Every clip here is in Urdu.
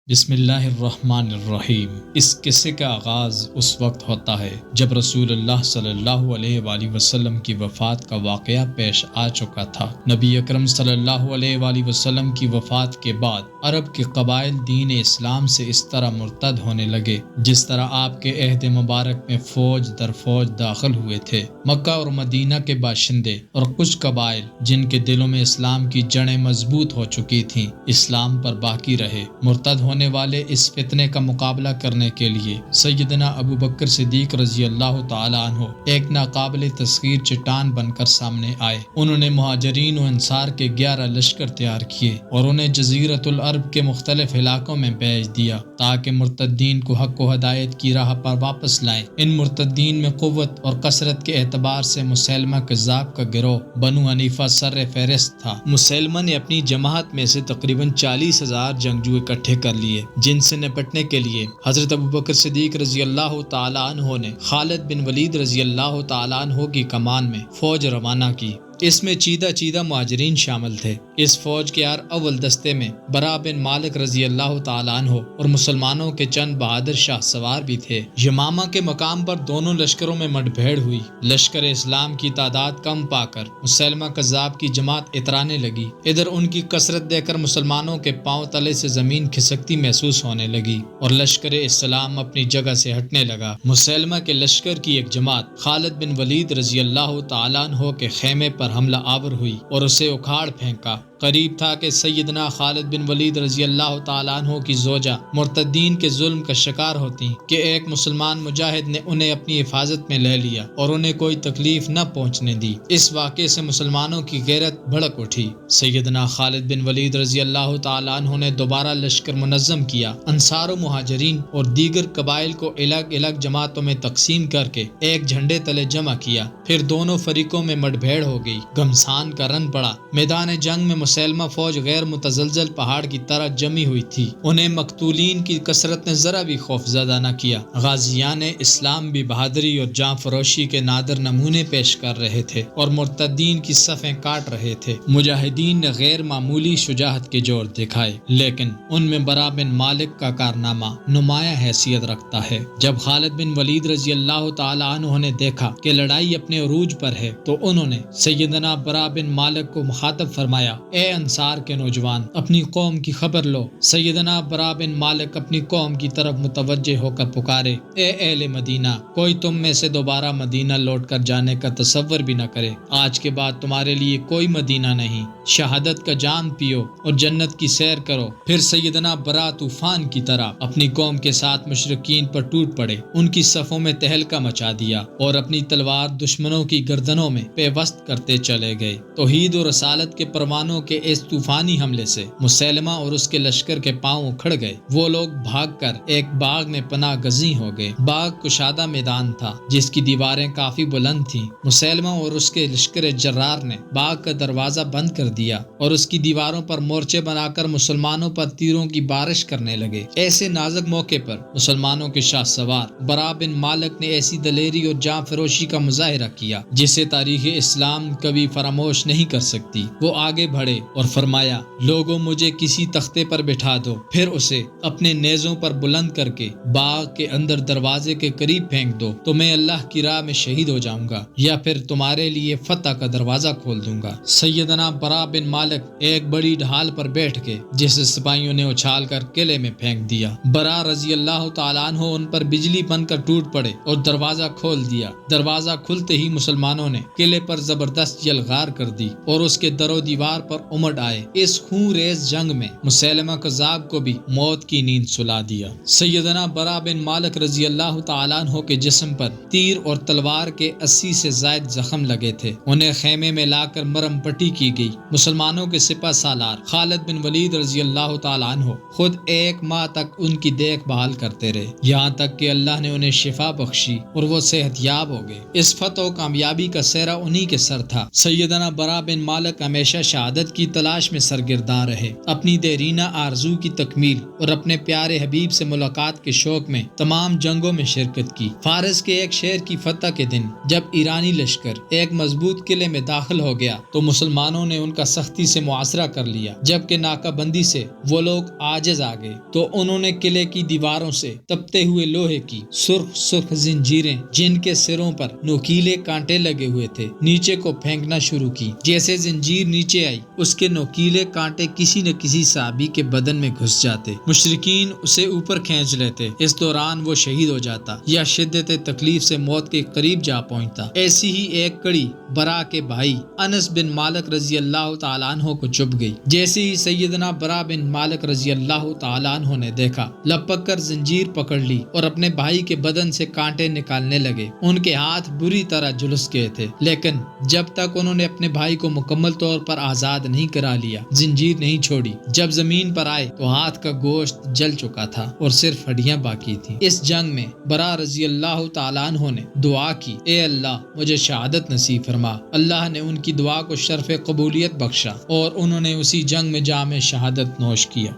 بسم اللہ الرحمن الرحیم۔ اس قصے کا آغاز اس وقت ہوتا ہے جب رسول اللہ صلی اللہ علیہ وآلہ وسلم کی وفات کا واقعہ پیش آ چکا تھا۔ نبی اکرم صلی اللہ علیہ وآلہ وسلم کی وفات کے بعد عرب کے قبائل دین اسلام سے اس طرح مرتد ہونے لگے جس طرح آپ کے عہد مبارک میں فوج در فوج داخل ہوئے تھے۔ مکہ اور مدینہ کے باشندے اور کچھ قبائل جن کے دلوں میں اسلام کی جڑیں مضبوط ہو چکی تھیں اسلام پر باقی رہے۔ مرتد ہونے والے اس فتنے کا مقابلہ کرنے کے لیے سیدنا ابو بکر صدیق رضی اللہ تعالی عنہ ایک ناقابل تسخیر چٹان بن کر سامنے آئے۔ انہوں نے مہاجرین و انصار کے 11 لشکر تیار کیے اور انہیں جزیرۃ العرب کے مختلف علاقوں میں بھیج دیا تاکہ مرتدین کو حق و ہدایت کی راہ پر واپس لائیں۔ ان مرتدین میں قوت اور کثرت کے اعتبار سے مسیلمہ کذاب کا گروہ بنو حنیفہ سر فہرست تھا۔ مسیلمہ نے اپنی جماعت میں سے تقریباً 40,000 جنگجو اکٹھے کر لیے جن سے نپٹنے کے لیے حضرت ابو بکر صدیق رضی اللہ تعالی عنہ نے خالد بن ولید رضی اللہ تعالی عنہ کی کمان میں فوج روانہ کی۔ اس میں چیدہ مہاجرین شامل تھے۔ اس فوج کے اول دستے میں برا بن مالک رضی اللہ تعالی عنہ اور مسلمانوں کے چند بہادر شاہ سوار بھی تھے۔ یمامہ کے مقام پر دونوں لشکروں میں مٹ بھیڑ ہوئی۔ لشکر اسلام کی تعداد کم پا کر مسیلمہ کذاب کی جماعت اترانے لگی۔ ادھر ان کی کثرت دیکھ کر مسلمانوں کے پاؤں تلے سے زمین کھسکتی محسوس ہونے لگی اور لشکر اسلام اپنی جگہ سے ہٹنے لگا۔ مسیلمہ کے لشکر کی ایک جماعت خالد بن ولید رضی اللہ تعالی عنہ کے خیمے پر حملہ آور ہوئی اور اسے اکھاڑ پھینکا۔ قریب تھا کہ سیدنا خالد بن ولید رضی اللہ تعالی عنہ کی زوجہ مرتدین کے ظلم کا شکار ہوتی کہ ایک مسلمان مجاہد نے انہیں اپنی حفاظت میں لے لیا اور انہیں کوئی تکلیف نہ پہنچنے دی۔ اس واقعے سے مسلمانوں کی غیرت بھڑک اٹھی۔ سیدنا خالد بن ولید رضی اللہ تعالی عنہ نے دوبارہ لشکر منظم کیا۔ انصار و مہاجرین اور دیگر قبائل کو الگ الگ جماعتوں میں تقسیم کر کے ایک جھنڈے تلے جمع کیا۔ پھر دونوں فریقوں میں مٹ بھیڑ ہو گئی۔ گھمسان کا رن پڑا۔ میدان جنگ میں مسیلمہ فوج غیر متزلزل پہاڑ کی طرح جمی ہوئی تھی۔ انہیں مقتولین کی کثرت نے ذرا بھی خوف زدہ نہ کیا۔ غازیان اسلام بھی بہادری اور جاں فروشی کے نادر نمونے پیش کر رہے تھے اور مرتدین کی صفیں کاٹ رہے تھے۔ مجاہدین نے غیر معمولی شجاعت کے جوڑ دکھائے لیکن ان میں برا بن مالک کا کارنامہ نمایاں حیثیت رکھتا ہے۔ جب خالد بن ولید رضی اللہ تعالی عنہ نے دیکھا کہ لڑائی اپنے عروج پر ہے تو انہوں نے سیدنا برا بن مالک کو مخاطب فرمایا، اے انصار کے نوجوان، اپنی قوم کی خبر لو۔ سیدنا برا بن مالک اپنی قوم کی طرف متوجہ ہو کر پکارے، اے اہل مدینہ، کوئی تم میں سے دوبارہ مدینہ لوٹ کر جانے کا تصور بھی نہ کرے۔ آج کے بعد تمہارے لیے کوئی مدینہ نہیں۔ شہادت کا جام پیو اور جنت کی سیر کرو۔ پھر سیدنا برا طوفان کی طرح اپنی قوم کے ساتھ مشرکین پر ٹوٹ پڑے، ان کی صفوں میں تہلکہ مچا دیا اور اپنی تلوار دشمنوں کی گردنوں میں پیوست کرتے چلے گئے۔ توحید اور رسالت کے پروانوں کے اس طوفانی حملے سے مسیلمہ اور اس کے لشکر کے پاؤں اکھڑ گئے۔ وہ لوگ بھاگ کر ایک باغ میں پناہ گزیں ہو گئے۔ باغ کشادہ میدان تھا جس کی دیواریں کافی بلند تھیں۔ مسیلمہ اور اس کے لشکر جرار نے باغ کا دروازہ بند کر دیا اور اس کی دیواروں پر مورچے بنا کر مسلمانوں پر تیروں کی بارش کرنے لگے۔ ایسے نازک موقع پر مسلمانوں کے شاہ سوار برا بن مالک نے ایسی دلیری اور جاں فروشی کا مظاہرہ کیا جسے تاریخ اسلام کبھی فراموش نہیں کر سکتی۔ وہ آگے بڑھے اور فرمایا، لوگوں مجھے کسی تختے پر بٹھا دو، پھر اسے اپنے نیزوں پر بلند کر کے باغ کے اندر دروازے کے قریب پھینک دو تو میں اللہ کی راہ میں شہید ہو جاؤں گا یا پھر تمہارے لیے فتح کا دروازہ کھول دوں گا۔ سیدنا برا بن مالک ایک بڑی ڈھال پر بیٹھ کے جسے سپاہیوں نے اچھال کر قلعے میں پھینک دیا۔ برا رضی اللہ تعالیٰ عنہ ان پر بجلی بن کر ٹوٹ پڑے اور دروازہ کھول دیا۔ دروازہ کھلتے ہی مسلمانوں نے قلعے پر زبردست یلغار کر دی اور اس کے در و دیوار پر امٹ آئے۔ اس خون ریز جنگ میں مسیلمہ کذاب کو بھی موت کی نیند سلا دیا۔ سیدنا برا بن مالک رضی اللہ تعالیٰ عنہ کے جسم پر تیر اور تلوار کے 80 سے زائد زخم لگے تھے۔ انہیں خیمے میں لا کر مرم پٹی کی گئی۔ مسلمانوں کے سپہ سالار خالد بن ولید رضی اللہ تعالیٰ عنہ خود 1 ماہ تک ان کی دیکھ بھال کرتے رہے یہاں تک کہ اللہ نے انہیں شفا بخشی اور وہ صحت یاب ہو گئے۔ اس فتح و کامیابی کا سہرا انہی کے سر تھا۔ سیدنا برا بن مالک ہمیشہ شہادت کی تلاش میں سرگرداں رہے، اپنی دیرینہ آرزو کی تکمیل اور اپنے پیارے حبیب سے ملاقات کے شوق میں تمام جنگوں میں شرکت کی۔ فارس کے ایک شہر کی فتح کے دن جب ایرانی لشکر ایک مضبوط قلعے میں داخل ہو گیا تو مسلمانوں نے ان کا سختی سے محاصرہ کر لیا، جبکہ ناکہ بندی سے وہ لوگ عاجز آ گئے تو انہوں نے قلعے کی دیواروں سے تپتے ہوئے لوہے کی سرخ زنجیریں جن کے سروں پر نوکیلے کانٹے لگے ہوئے تھے نیچے کو پھینکنا شروع کی۔ جیسے زنجیر نیچے آئی اس کے نوکیلے کانٹے کسی نہ کسی صحابی کے بدن میں گھس جاتے، مشرکین اسے اوپر کھینچ لیتے، اس دوران وہ شہید ہو جاتا یا شدت تکلیف سے موت کے قریب جا پہنچتا۔ ایسی ہی ایک کڑی برا کے بھائی انس بن مالک رضی اللہ تعالیٰ عنہ کو چبھ گئی۔ جیسے ہی سیدنا برا بن مالک رضی اللہ تعالیٰ عنہ نے دیکھا، لپک کر زنجیر پکڑ لی اور اپنے بھائی کے بدن سے کانٹے نکالنے لگے۔ ان کے ہاتھ بری طرح جھلس گئے تھے، لیکن جب تک انہوں نے اپنے بھائی کو مکمل طور پر آزاد نہیں کرا لیا، زنجیر نہیں چھوڑی۔ جب زمین پر آئے تو ہاتھ کا گوشت جل چکا تھا اور صرف ہڈیاں باقی تھیں۔ اس جنگ میں برا رضی اللہ تعالیٰ عنہ نے دعا کی، اے اللہ مجھے شہادت نصیب فرما۔ اللہ نے ان کی دعا کو شرف قبولیت بخشا اور انہوں نے اسی جنگ میں جام شہادت نوش کیا۔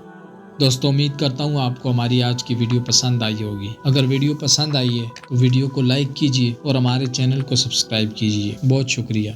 دوستو، امید کرتا ہوں آپ کو ہماری آج کی ویڈیو پسند آئی ہوگی۔ اگر ویڈیو پسند آئی ہے تو ویڈیو کو لائک کیجیے اور ہمارے چینل کو سبسکرائب کیجیے۔ بہت شکریہ۔